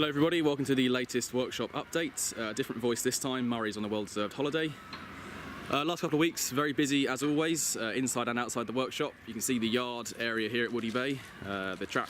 Hello everybody, welcome to the latest workshop update. Different voice this time, Murray's on a well-deserved holiday. Last couple of weeks, very busy as always, inside and outside the workshop. You can see the yard area here at Woody Bay. The track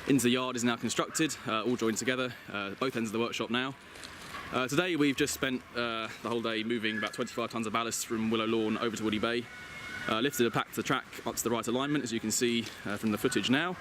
into the yard is now constructed, all joined together, both ends of the workshop now. Today we've just spent the whole day moving about 25 tonnes of ballast from Willow Lawn over to Woody Bay. Lifted and packed the track up to the right alignment, as you can see from the footage now.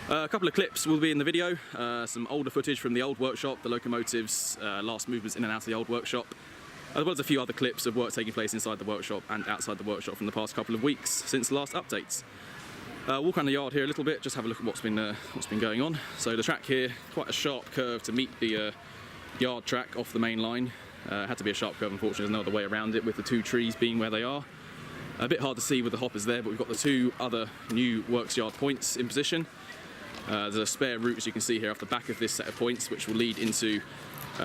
A couple of clips will be in the video, some older footage from the old workshop, the locomotives, last movements in and out of the old workshop, as well as a few other clips of work taking place inside the workshop and outside the workshop from the past couple of weeks since the last updates. Walk around the yard here a little bit, just have a look at what's been going on. So the track here, quite a sharp curve to meet the yard track off the main line. Had to be a sharp curve, unfortunately, there's no other way around it with the two trees being where they are. A bit hard to see with the hoppers there, but we've got the two other new works yard points in position. There's a spare route, as you can see here, off the back of this set of points, which will lead into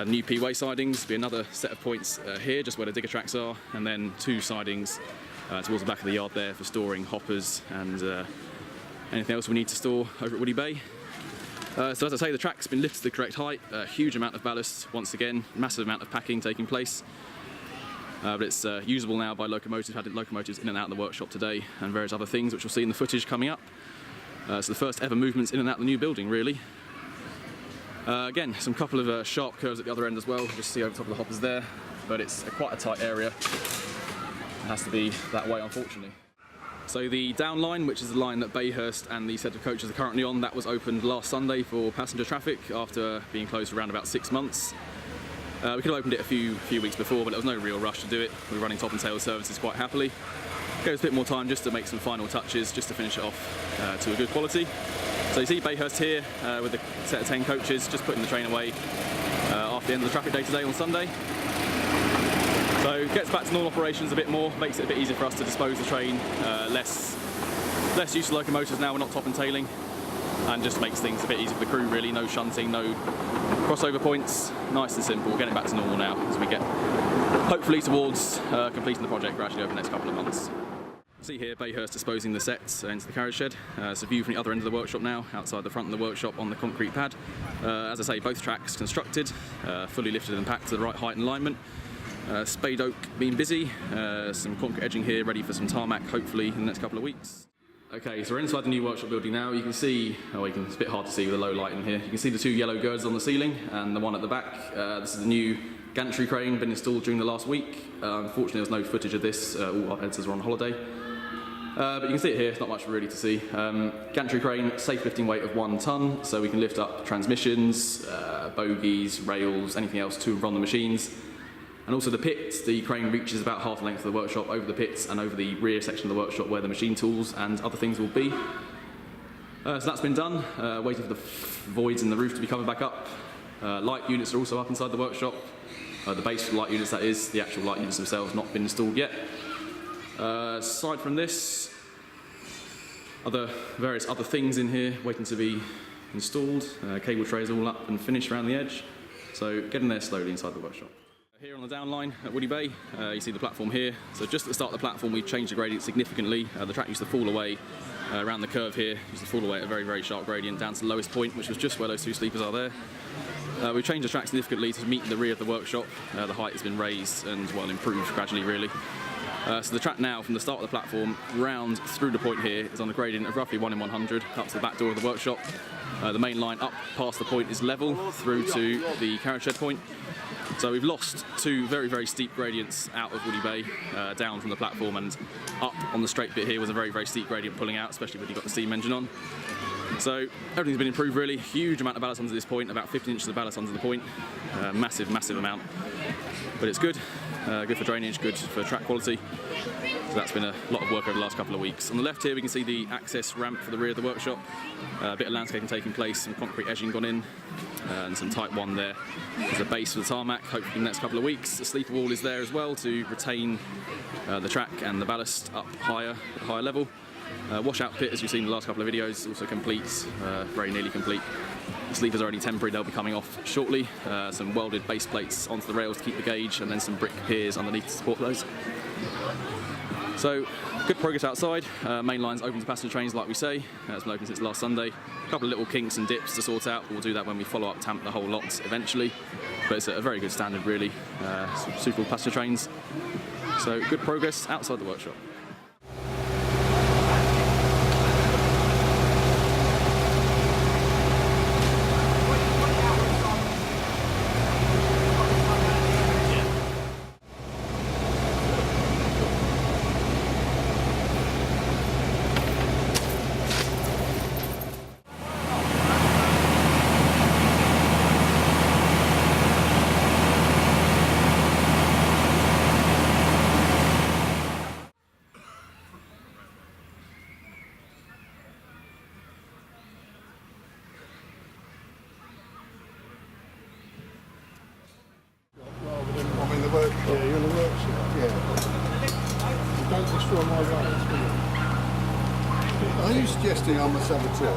new P-way sidings. There'll be another set of points here, just where the digger tracks are, and then two sidings towards the back of the yard there for storing hoppers and anything else we need to store over at Woody Bay. So as I say, the track's been lifted to the correct height, a huge amount of ballast once again, massive amount of packing taking place. But it's usable now by locomotives. Had locomotives in and out of the workshop today, and various other things which we'll see in the footage coming up. So the first ever movements in and out of the new building, really. Again, some couple of sharp curves at the other end as well. Just see over top of the hoppers there, but it's quite a tight area. It has to be that way, unfortunately. So the down line, which is the line that Bayhurst and the set of coaches are currently on, that was opened last Sunday for passenger traffic after being closed for around about 6 months. We could have opened it a few weeks before, but there was no real rush to do it. We were running top and tail services quite happily. Gave us a bit more time just to make some final touches, just to finish it off to a good quality. So you see Bayhurst here with a set of 10 coaches, just putting the train away after the end of the traffic day today on Sunday. So gets back to normal operations a bit more, makes it a bit easier for us to dispose the train, less use of locomotives now, we're not top and tailing, and just makes things a bit easier for the crew really. No shunting, no crossover points, nice and simple, getting back to normal now as we get hopefully towards completing the project gradually over the next couple of months. See here Bayhurst disposing the sets into the carriage shed. It's a view from the other end of the workshop now, outside the front of the workshop on the concrete pad. As I say, both tracks constructed, fully lifted and packed to the right height and alignment. Spade oak being busy, some concrete edging here ready for some tarmac hopefully in the next couple of weeks. Okay, so we're inside the new workshop building now. You can see, it's a bit hard to see with the low light in here. You can see the two yellow girds on the ceiling and the one at the back. This is the new gantry crane, been installed during the last week. Unfortunately, there's no footage of this. All our editors are on holiday. But you can see it here, it's not much really to see. Gantry crane, safe lifting weight of 1 tonne, so we can lift up transmissions, bogies, rails, anything else to and from the machines. And also the pit, the crane reaches about half the length of the workshop over the pits and over the rear section of the workshop where the machine tools and other things will be. So that's been done, waiting for the voids in the roof to be covered back up. Light units are also up inside the workshop. The base light units, that is, the actual light units themselves not been installed yet. Aside from this, various other things in here waiting to be installed. Cable trays all up and finished around the edge. So getting there slowly inside the workshop. Here on the down line at Woody Bay, you see the platform here. So just at the start of the platform, we've changed the gradient significantly. The track used to fall away around the curve here, used to fall away at a very, very sharp gradient down to the lowest point, which was just where those two sleepers are there. We've changed the track significantly to meet the rear of the workshop. The height has been raised and, well, improved gradually, really. So the track now, from the start of the platform, round through the point here, is on a gradient of roughly 1 in 100, up to the back door of the workshop. The main line up past the point is level through to the carriage shed point. So we've lost two very, very steep gradients out of Woody Bay, down from the platform, and up on the straight bit here was a very, very steep gradient pulling out, especially when you've got the steam engine on. So everything's been improved really, huge amount of ballast onto this point, about 15 inches of ballast onto the point, massive, massive amount. But it's good, good for drainage, good for track quality. So that's been a lot of work over the last couple of weeks. On the left here we can see the access ramp for the rear of the workshop, a bit of landscaping taking place, some concrete edging gone in, and some type 1 there. There's a base for the tarmac, hopefully in the next couple of weeks. The sleeper wall is there as well to retain the track and the ballast up higher, at a higher level. Washout pit, as you've seen in the last couple of videos, also complete, very nearly complete. The sleepers are only temporary, they'll be coming off shortly. Some welded base plates onto the rails to keep the gauge, and then some brick piers underneath to support those. So, good progress outside. Main line's open to passenger trains, like we say. It's been open since last Sunday. A couple of little kinks and dips to sort out. We'll do that when we follow up tamp the whole lot eventually. But it's a very good standard, really. Suitable passenger trains. So, good progress outside the workshop. Yeah, you're in the workshop. Yeah. Don't destroy my rights, will you? Are you suggesting I'm a saboteur?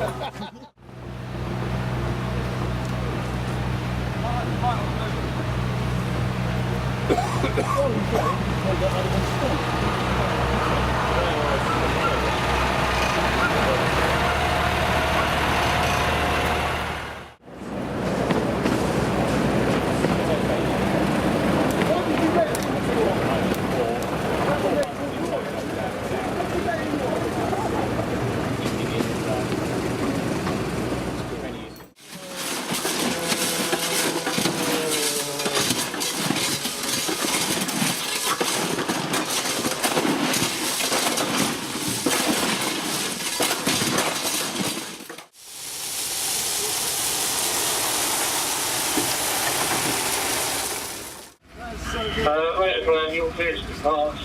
Right, you'll please depart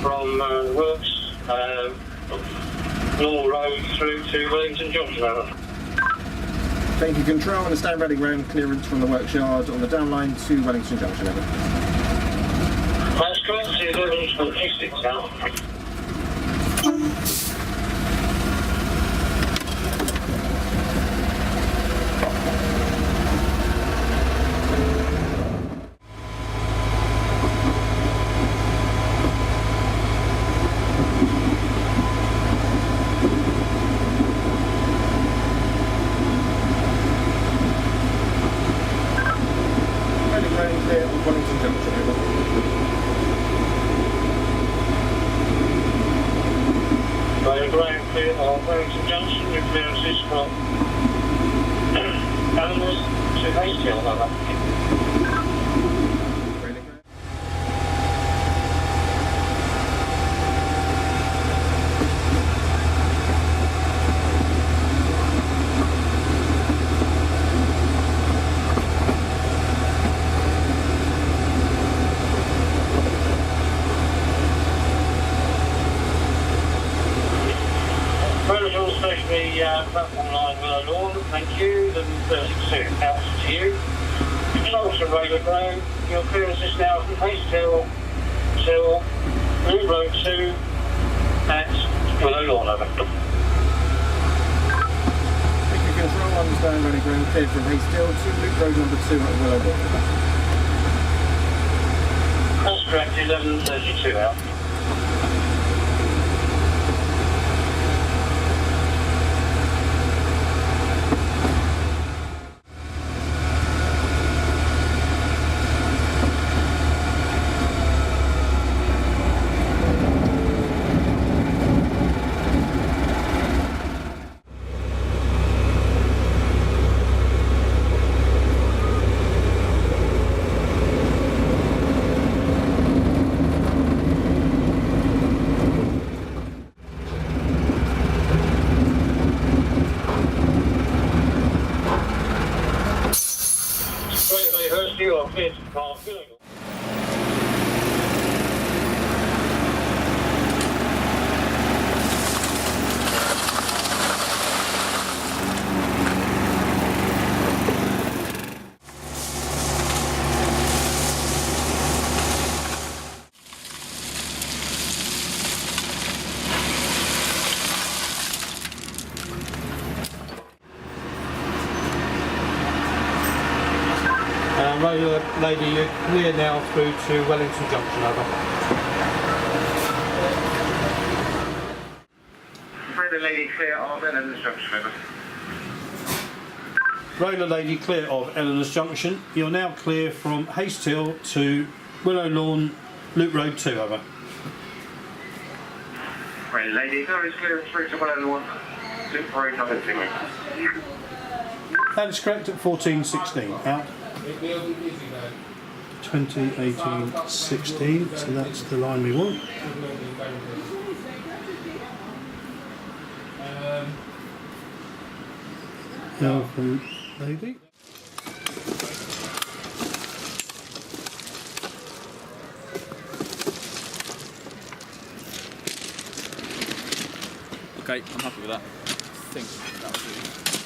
from the works, Normal Road through to Wellington Junction. Thank you, control, and a stand ready ground clearance from the works yard on the down line to Wellington Junction. Over. That's correct, so 11.86 now. Wellington Junction, over. Ground clear on Wellington Junction, with clearances from Animals to Hasthill, over. Platform 9 Willow Lawn, thank you, then 32 out to you. Control to Railway Ground, your clearance is now from Hasthill till Loop Road 2 at Willow Lawn, over. Thank you, control, understand running ground cleared from Hasthill to Loop Road number 2 at Willow Lawn. That's correct, 11:32 out. Radio Lady, you're clear now through to Wellington Junction, over. Rolling Lady clear of Eleanor's Junction, over. Roller Lady clear of Eleanor's Junction. You're now clear from Haste Hill to Willow Lawn, Loop Road 2, over. Rolling Lady, there is clearance through to Willow Lawn, Loop Road number 2. That is correct at 1416. Out. 2018-16, so that's the line we want. Now from Lady. Okay, I'm happy with that. I think that was it.